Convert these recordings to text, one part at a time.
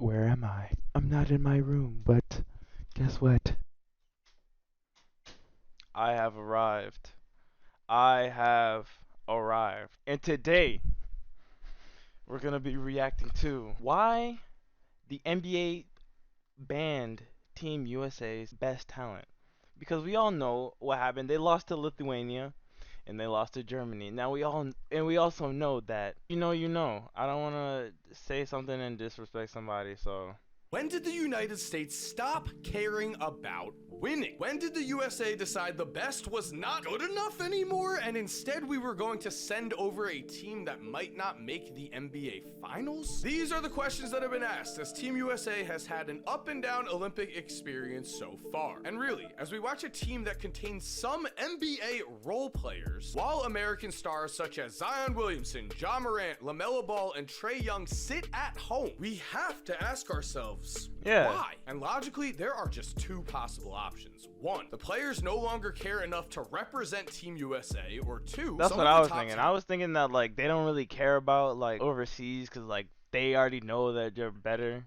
Where am I? I'm not in my room, but guess what? I have arrived. I have arrived. And today, we're going to be reacting to why the NBA banned Team USA's best talent. Because we all know what happened. They lost to Lithuania and they lost to Germany. Now we also know that you know. I don't want to say something and disrespect somebody, so When did the United States stop caring about winning? When did the USA decide the best was not good enough anymore, and instead we were going to send over a team that might not make the NBA Finals? These are the questions that have been asked as Team USA has had an up and down Olympic experience so far. And really, as we watch a team that contains some NBA role players, while American stars such as Zion Williamson, Ja Morant, LaMelo Ball, and Trae Young sit at home, we have to ask ourselves, why? And logically, there are just two possible options. One, the players no longer care enough to represent Team USA, or two, that's what I was thinking. I was thinking that like they don't really care about like overseas because like they already know that they're better.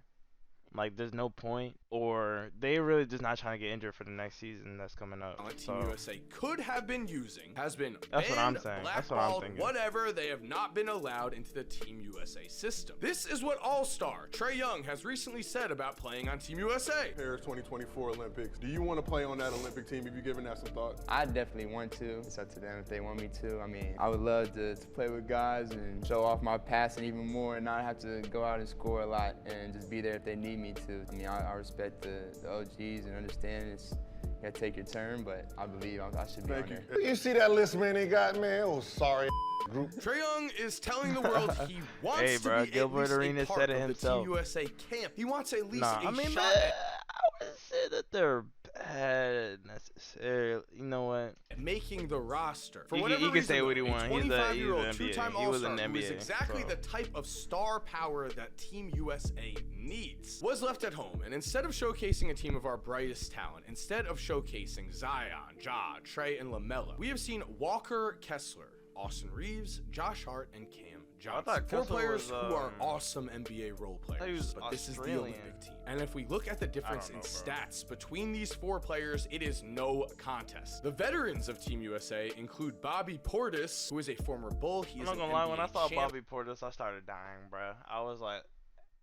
Like, there's no point, or they really just not trying to get injured for the next season that's coming up. Team USA could have been using has been that's banned, what I'm saying. That's what I'm blackballed, thinking. whatever. They have not been allowed into the Team USA system. This is what All-Star Trae Young has recently said about playing on Team USA. Paris 2024 Olympics. Do you want to play on that Olympic team? Have you given that some thought? I definitely want to. It's up to them if they want me to. I mean, I would love to play with guys and show off my passing even more and not have to go out and score a lot and just be there if they need me to. I mean, I respect the OGs and understand it's you gotta take your turn, but I believe I should be on there. You see that list, man, they got, man? Oh, sorry, group. Trae Young is telling the world he wants Hey, bro, to be Gilbert at least Arenas a part said it of himself. the Team USA camp. He wants at least Nah, a I mean, shot man, at I wouldn't say that they're bad necessarily. You know what? making the roster. For He whatever can reason, say what he though, wants. a He's a 25-year-old NBA. two-time He was All-Star an who is NBA, exactly so. the type of star power that Team USA needs was left at home, and instead of showcasing a team of our brightest talent, instead of showcasing Zion, Ja, Trae, and LaMelo, we have seen Walker Kessler, Austin Reeves, Josh Hart, and Cam Johnson. thought Four Kessler players was, who are awesome NBA role he players, was but this is the Australian. Olympic team. And if we look at the difference in know, bro. stats between these four players, it is no contest. The veterans of Team USA include Bobby Portis, who is a former Bull. He I'm is not an gonna lie, when I NBA saw champ. Bobby Portis, I started dying, bro. I was like,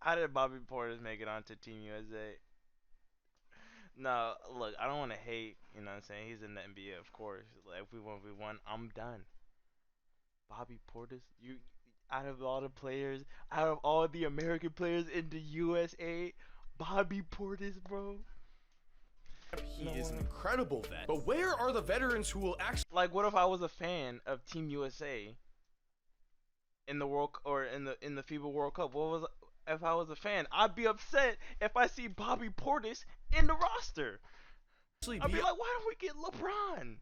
how did Bobby Portis make it onto Team USA? No, look, I don't want to hate, you know what I'm saying? He's in the NBA, of course. Like, if we won, I'm done. Bobby Portis, you, out of all the players, out of all the American players in the USA, Bobby Portis, bro. He is an incredible vet. But where are the veterans who will actually Like, what if I was a fan of Team USA in the world or in the FIBA World Cup? What was if I was a fan? I'd be upset if I see Bobby Portis in the roster. be I'd be like, why don't we get LeBron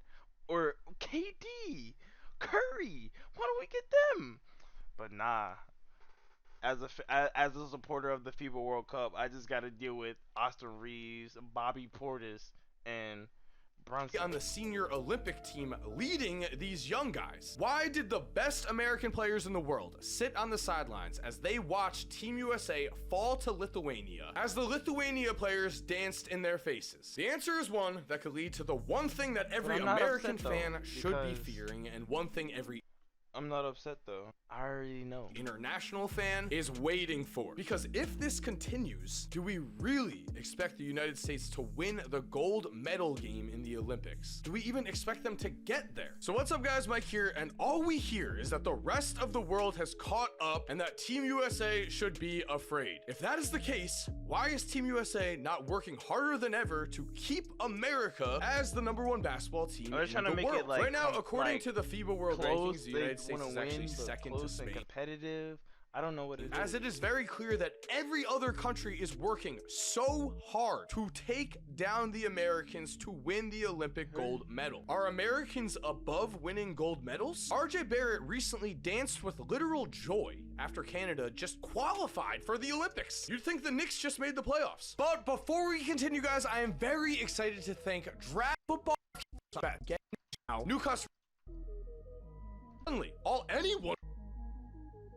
or KD, Curry? Why don't we get them? But nah. As a supporter of the FIBA World Cup, I just got to deal with Austin Reeves, Bobby Portis, and Brunson. on the senior Olympic team leading these young guys? Why did the best American players in the world sit on the sidelines as they watched Team USA fall to Lithuania as the Lithuania players danced in their faces? The answer is one that could lead to the one thing that every I'm not American upset, though, fan should be because- fearing, and one thing every I'm not upset though. I already know. international fan is waiting for. Because if this continues, do we really expect the United States to win the gold medal game in the Olympics? Do we even expect them to get there? So what's up, guys? Mike here, and all we hear is that the rest of the world has caught up and that Team USA should be afraid. If that is the case, why is Team USA not working harder than ever to keep America as the #1 basketball team They're in trying the to make world? it like right now, com- according like to the FIBA World close, Rankings, the they United States wanna is actually win, but second to close and Spain. competitive. I don't know what it is. As it is very clear that every other country is working so hard to take down the Americans to win the Olympic gold medal. Are Americans above winning gold medals? RJ Barrett recently danced with literal joy after Canada just qualified for the Olympics. You'd think the Knicks just made the playoffs. But before we continue, guys, I am very excited to thank Draft Football Newcastle. Suddenly, anyone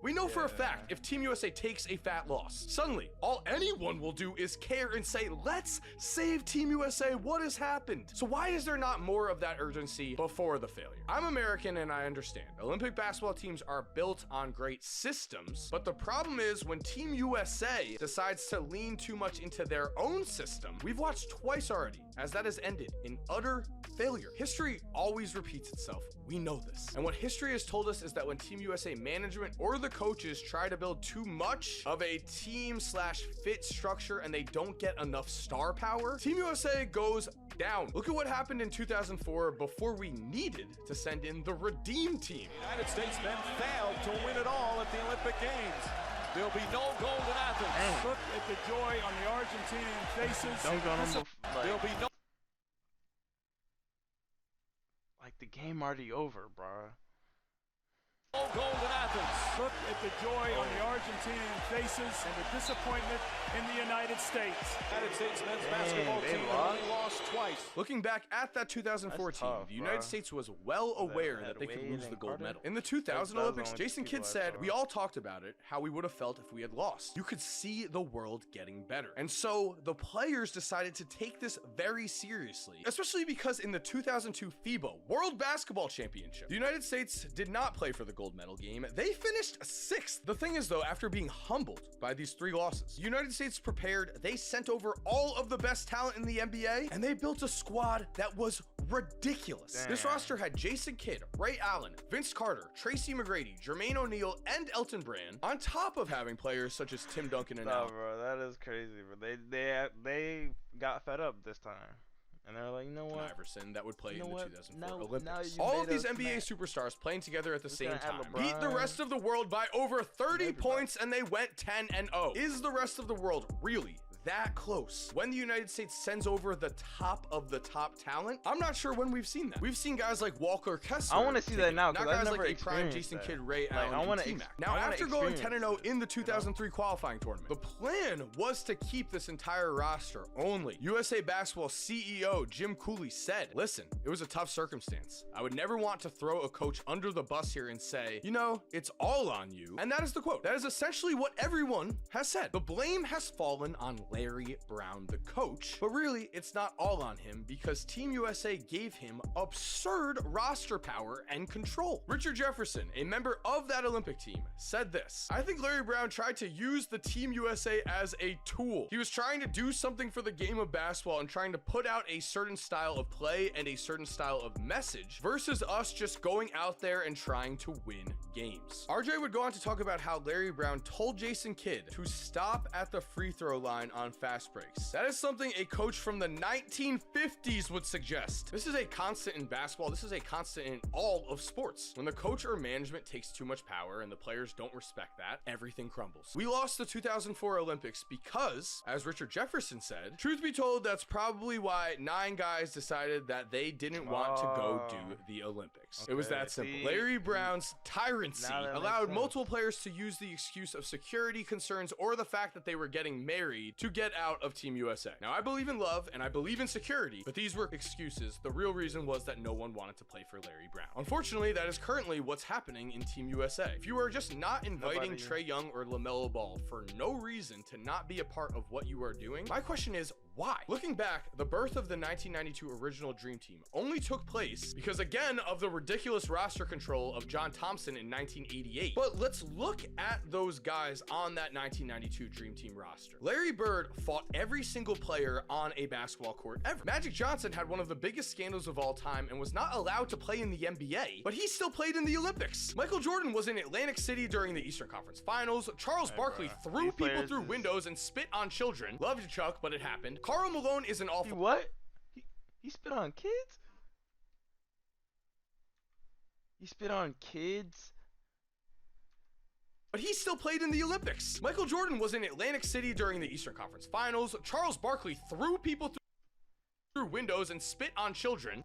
We know for a fact if Team USA takes a fat loss, suddenly all anyone will do is care and say, let's save Team USA. What has happened? So why is there not more of that urgency before the failure? I'm American and I understand. Olympic basketball teams are built on great systems, but the problem is when Team USA decides to lean too much into their own system, we've watched twice already as that has ended in utter failure. History always repeats itself. We know this. And what history has told us is that when Team USA management or the coaches try to build too much of a team/fit structure and they don't get enough star power, Team USA goes down. Look at what happened in 2004 before we needed to send in the Redeem Team. United States men failed to win it all at the Olympic Games. There'll be no gold in Athens. Dang. Look at the joy on the Argentinian faces. Dunk on him There'll be no like the game already over, bruh. gold in Athens. Look at the joy on the Argentinian faces and the disappointment in the United States. United States men's basketball they team lost? only lost twice. Looking back at that 2014, That's tough, the United bruh. States was well aware had that they could Wade lose and the gold Carter? medal. In the 2000 Those Olympics, only Jason people Kidd I said, saw. we all talked about it, how we would have felt if we had lost. You could see the world getting better. And so the players decided to take this very seriously, especially because in the 2002 FIBA World Basketball Championship, the United States did not play for the gold medal game. They finished 6th. The thing is though, after being humbled by these 3 losses, the United States prepared, they sent over all of the best talent in the NBA, and they built a squad that was ridiculous. This Damn. roster had Jason Kidd, Ray Allen, Vince Carter, Tracy McGrady, Jermaine O'Neal, and Elton Brand, on top of having players such as Tim Duncan and No, Al. bro, that is crazy. But they got fed up this time, and they're like, you know what? Iverson that would play You know in the what? 2004 Now Olympics. you All made of these us NBA mad. superstars playing together at the We're same gonna add time beat the LeBron. rest of the world by over 30 Everybody. points, and they went 10-0. Is the rest of the world really that close when the United States sends over the top of the top talent? I'm not sure when we've seen that. We've seen guys like Walker Kessler. I wanna see that now, 'cause not I've guys like never a prime experienced Jason that. Kidd, Ray Like, Allen, I and wanna T-Mac. ex- Now, I wanna after going experience 10-0 in the 2003 qualifying tournament, the plan was to keep this entire roster only. USA Basketball CEO Jim Cooley said, listen, it was a tough circumstance. I would never want to throw a coach under the bus here and say, you know, it's all on you. And that is the quote. That is essentially what everyone has said. The blame has fallen on Larry Brown, the coach, but really it's not all on him because Team USA gave him absurd roster power and control. Richard Jefferson, a member of that Olympic team, said this: I think Larry Brown tried to use the Team USA as a tool. He was trying to do something for the game of basketball and trying to put out a certain style of play and a certain style of message versus us just going out there and trying to win games. RJ would go on to talk about how Larry Brown told Jason Kidd to stop at the free throw line on fast breaks. That is something a coach from the 1950s would suggest. This is a constant in basketball. This is a constant in all of sports. When the coach or management takes too much power and the players don't respect that, everything crumbles. We lost the 2004 Olympics because, as Richard Jefferson said, truth be told, that's probably why 9 guys decided that they didn't want to go do the Olympics. It was Okay, that simple. see? Larry Brown's tyrancy Now that makes allowed sense. multiple players to use the excuse of security concerns or the fact that they were getting married to get out of Team USA. Now, I believe in love and I believe in security, but these were excuses. The real reason was that no one wanted to play for Larry Brown. Unfortunately, that is currently what's happening in Team USA. If you are just not inviting Nobody- Trae Young or LaMelo Ball for no reason to not be a part of what you are doing, my question is, why? Looking back, the birth of the 1992 original Dream Team only took place because, again, of the ridiculous roster control of John Thompson in 1988. But let's look at those guys on that 1992 Dream Team roster. Larry Bird fought every single player on a basketball court ever. Magic Johnson had one of the biggest scandals of all time and was not allowed to play in the NBA, but he still played in the Olympics. Michael Jordan was in Atlantic City during the Eastern Conference Finals. Charles Barkley bruh. threw These people players through is- windows and spit on children. Loved you, Chuck, but it happened. Karl Malone is an He awful. what? He spit on kids? He spit on kids? But he still played in the Olympics. Michael Jordan was in Atlantic City during the Eastern Conference Finals. Charles Barkley threw people through windows and spit on children.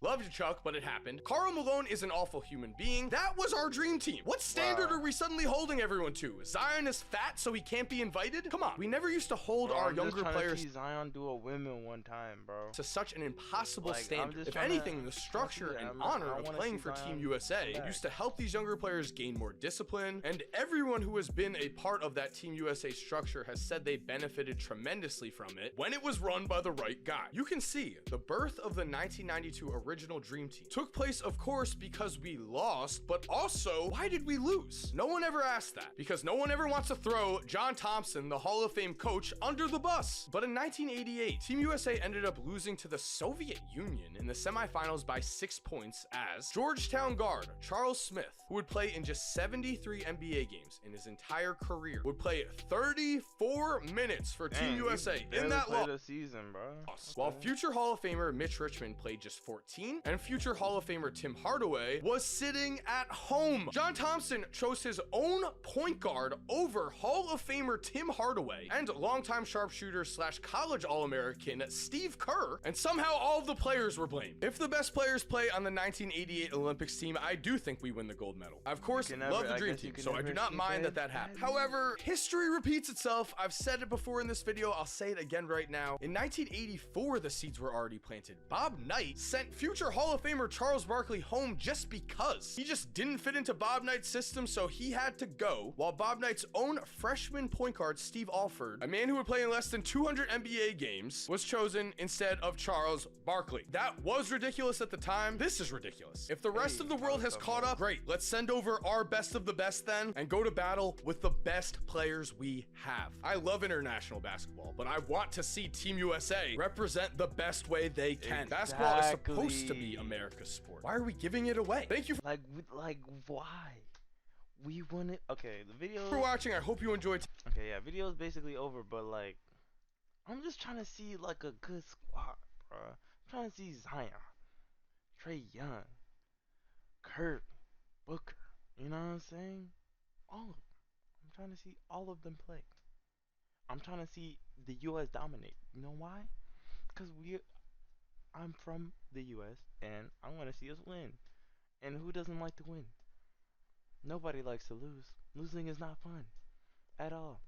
Love you, Chuck, but it happened. Karl Malone is an awful human being. That was our dream team. What standard Wow. are we suddenly holding everyone to? Zion is fat, so he can't be invited? Come on, we never used to hold Bro, our I'm just younger trying players to see Zion do a women one time, bro. to such an impossible Like, I'm standard. just If trying to- anything, the structure yeah, and I honor of wanna playing see for Team Zion USA come back. used to help these younger players gain more discipline, and everyone who has been a part of that Team USA structure has said they benefited tremendously from it when it was run by the right guy. You can see the birth of the 1992 original Dream Team took place, of course, because we lost, but also, why did we lose? No one ever asked that, because no one ever wants to throw John Thompson, the Hall of Fame coach, under the bus. But in 1988, Team USA ended up losing to the Soviet Union in the semifinals by 6 points as Georgetown guard Charles Smith, who would play in just 73 NBA games in his entire career, would play 34 minutes for Team Dang, we USA in barely that played loss. a season, bro. While Okay. future Hall of Famer Mitch Richmond played just 14, and future Hall of Famer Tim Hardaway was sitting at home. John Thompson chose his own point guard over Hall of Famer Tim Hardaway and longtime sharpshooter slash college All-American Steve Kerr, and somehow all of the players were blamed. If the best players play on the 1988 Olympics team, I do think we win the gold medal. I, of course, can love never- the I Dream guess you Team, can so I do never not mind escape that it. happened. However, history repeats itself. I've said it before in this video. I'll say it again right now. In 1984, the seeds were already planted. Bob Knight sent future Hall of Famer Charles Barkley home just because. He just didn't fit into Bob Knight's system, so he had to go, while Bob Knight's own freshman point guard, Steve Alford, a man who would play in less than 200 NBA games, was chosen instead of Charles Barkley. That was ridiculous at the time. This is ridiculous. If the rest of the world has caught up, great. Let's send over our best of the best then and go to battle with the best players we have. I love international basketball, but I want to see Team USA represent the best way they can. Basketball is supposed to be Exactly. America's sport. Why are we giving it away? Thank you Like, why? We won it. Okay, the video. for watching. I hope you enjoyed. Okay, yeah, video is basically over, but like, I'm just trying to see like a good squad, bro. I'm trying to see Zion, Trey Young, Kurt, Booker. You know what I'm saying? All of them. I'm trying to see all of them play. I'm trying to see the U.S. dominate. You know why? Because I'm from the U.S. and I want to see us win. And who doesn't like to win? Nobody likes to lose. Losing is not fun at all.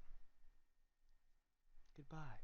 Goodbye.